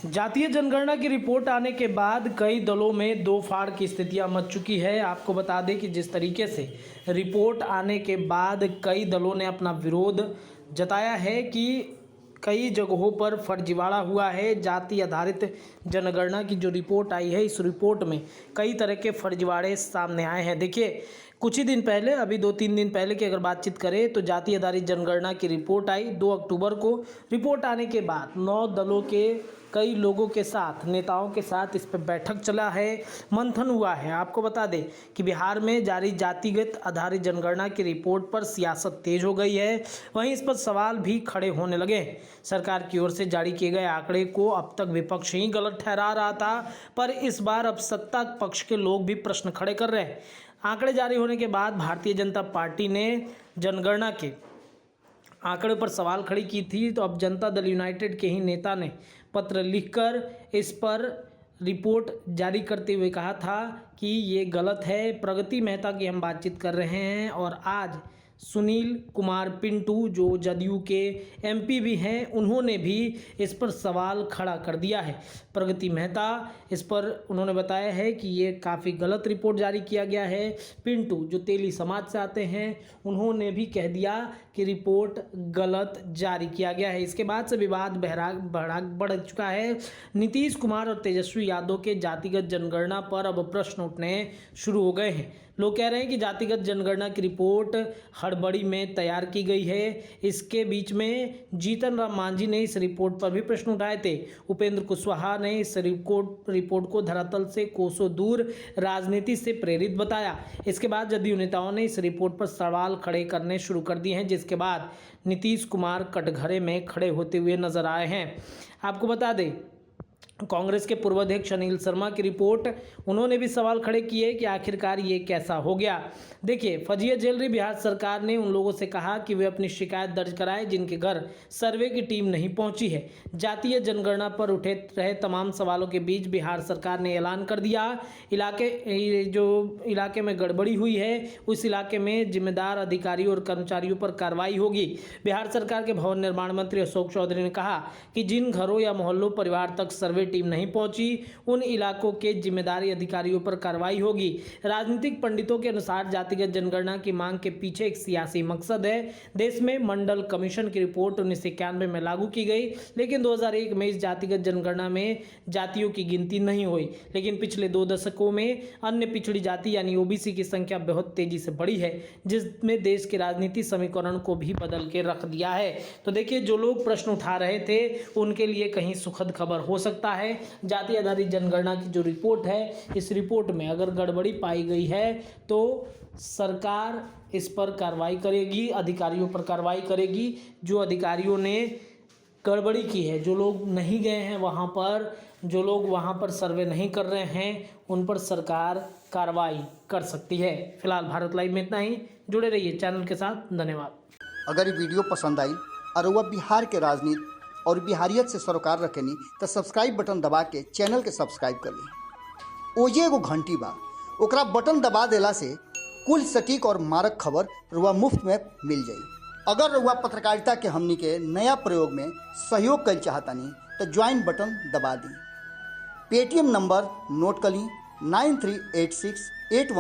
जातीय जनगणना की रिपोर्ट आने के बाद कई दलों में दो फाड़ की स्थितियां मच चुकी है। आपको बता दें कि जिस तरीके से रिपोर्ट आने के बाद कई दलों ने अपना विरोध जताया है कि कई जगहों पर फर्जीवाड़ा हुआ है। जाति आधारित जनगणना की जो रिपोर्ट आई है, इस रिपोर्ट में कई तरह के फर्जीवाड़े सामने आए हैं। देखिए, कुछ ही दिन पहले, अभी 2-3 दिन पहले की अगर बातचीत करें तो जाति आधारित जनगणना की रिपोर्ट आई 2 अक्टूबर को। रिपोर्ट आने के बाद 9 दलों के कई लोगों के साथ, नेताओं के साथ इस पर बैठक चला है, मंथन हुआ है। आपको बता दें कि बिहार में जारी जातिगत आधारित जनगणना की रिपोर्ट पर सियासत तेज हो गई है। वहीं इस पर सवाल भी खड़े होने लगे हैं। सरकार की ओर से जारी किए गए आंकड़े को अब तक विपक्ष ही गलत ठहरा रहा था, पर इस बार अब सत्ता पक्ष के लोग भी प्रश्न खड़े कर रहे हैं। आंकड़े जारी होने के बाद भारतीय जनता पार्टी ने जनगणना के आंकड़े पर सवाल खड़ी की थी, तो अब जनता दल यूनाइटेड के ही नेता ने पत्र लिखकर इस पर रिपोर्ट जारी करते हुए कहा था कि ये गलत है। प्रगति मेहता की हम बातचीत कर रहे हैं और आज सुनील कुमार पिंटू, जो जदयू के एमपी भी हैं, उन्होंने भी इस पर सवाल खड़ा कर दिया है। प्रगति मेहता, इस पर उन्होंने बताया है कि ये काफ़ी गलत रिपोर्ट जारी किया गया है। पिंटू, जो तेली समाज से आते हैं, उन्होंने भी कह दिया कि रिपोर्ट गलत जारी किया गया है। इसके बाद से विवाद बढ़ चुका है। नीतीश कुमार और तेजस्वी यादव के जातिगत जनगणना पर अब प्रश्न उठने शुरू हो गए हैं। लोग कह रहे हैं कि जातिगत जनगणना की रिपोर्ट हड़बड़ी में तैयार की गई है। इसके बीच में जीतन राम मांझी ने इस रिपोर्ट पर भी प्रश्न उठाए थे। उपेंद्र कुशवाहा ने इस रिपोर्ट को धरातल से कोसों दूर राजनीति से प्रेरित बताया। इसके बाद जदयू नेताओं ने इस रिपोर्ट पर सवाल खड़े करने शुरू कर दिए हैं, जिसके बाद नीतीश कुमार कटघरे में खड़े होते हुए नजर आए हैं। आपको बता दें, कांग्रेस के पूर्व अध्यक्ष अनिल शर्मा की रिपोर्ट, उन्होंने भी सवाल खड़े किए कि आखिरकार ये कैसा हो गया। देखिए, फजिया झेल रही बिहार सरकार ने उन लोगों से कहा कि वे अपनी शिकायत दर्ज कराएं जिनके घर सर्वे की टीम नहीं पहुंची है। जातीय जनगणना पर उठे रहे तमाम सवालों के बीच बिहार सरकार ने ऐलान कर दिया, इलाके में गड़बड़ी हुई है, उस इलाके में जिम्मेदार अधिकारियों और कर्मचारियों पर कार्रवाई होगी। बिहार सरकार के भवन निर्माण मंत्री अशोक चौधरी ने कहा कि जिन घरों या मोहल्लों परिवार तक सर्वे टीम नहीं पहुंची, उन इलाकों के जिम्मेदारी अधिकारियों पर कार्रवाई होगी। राजनीतिक पंडितों के अनुसार जातिगत जनगणना की मांग के पीछे एक सियासी मकसद है। देश में मंडल कमीशन की रिपोर्ट 1991 में लागू की गई, लेकिन 2001 में इस जातिगत जनगणना में जातियों की गिनती नहीं हुई। लेकिन पिछले 2 दशकों में अन्य पिछड़ी जाति यानी ओबीसी की संख्या बहुत तेजी से बढ़ी है, जिसमें देश के राजनीति समीकरण को भी बदल के रख दिया है। तो देखिए, जो लोग प्रश्न उठा रहे थे उनके लिए कहीं सुखद खबर हो सकता है। जाति आधारित जनगणना की जो रिपोर्ट है, इस रिपोर्ट में अगर गड़बड़ी पाई गई है तो सरकार इस पर कार्रवाई करेगी, अधिकारियों पर कार्रवाई करेगी। जो अधिकारियों ने गड़बड़ी की है, जो लोग नहीं गए हैं वहां पर, जो लोग वहां पर सर्वे नहीं कर रहे हैं, उन पर सरकार कार्रवाई कर सकती है। फिलहाल भारत लाइव में इतना ही। जुड़े रहिए चैनल के साथ। धन्यवाद। अगर ये वीडियो पसंद आई और वह बिहार के राजनीति और बिहारियत से सरोकार रखेनी तो सब्सक्राइब बटन दबा के चैनल के सब्सक्राइब कर ली। ओजे एगो घंटी बा, ओकरा बटन दबा देला से कुल सटीक और मारक खबर रुआ मुफ्त में मिल जाई। अगर रुआ पत्रकारिता के हमनी के नया प्रयोग में सहयोग कर चाहतानी तो ज्वाइन बटन दबा दी। पेटीएम नंबर नोट कर ली 938681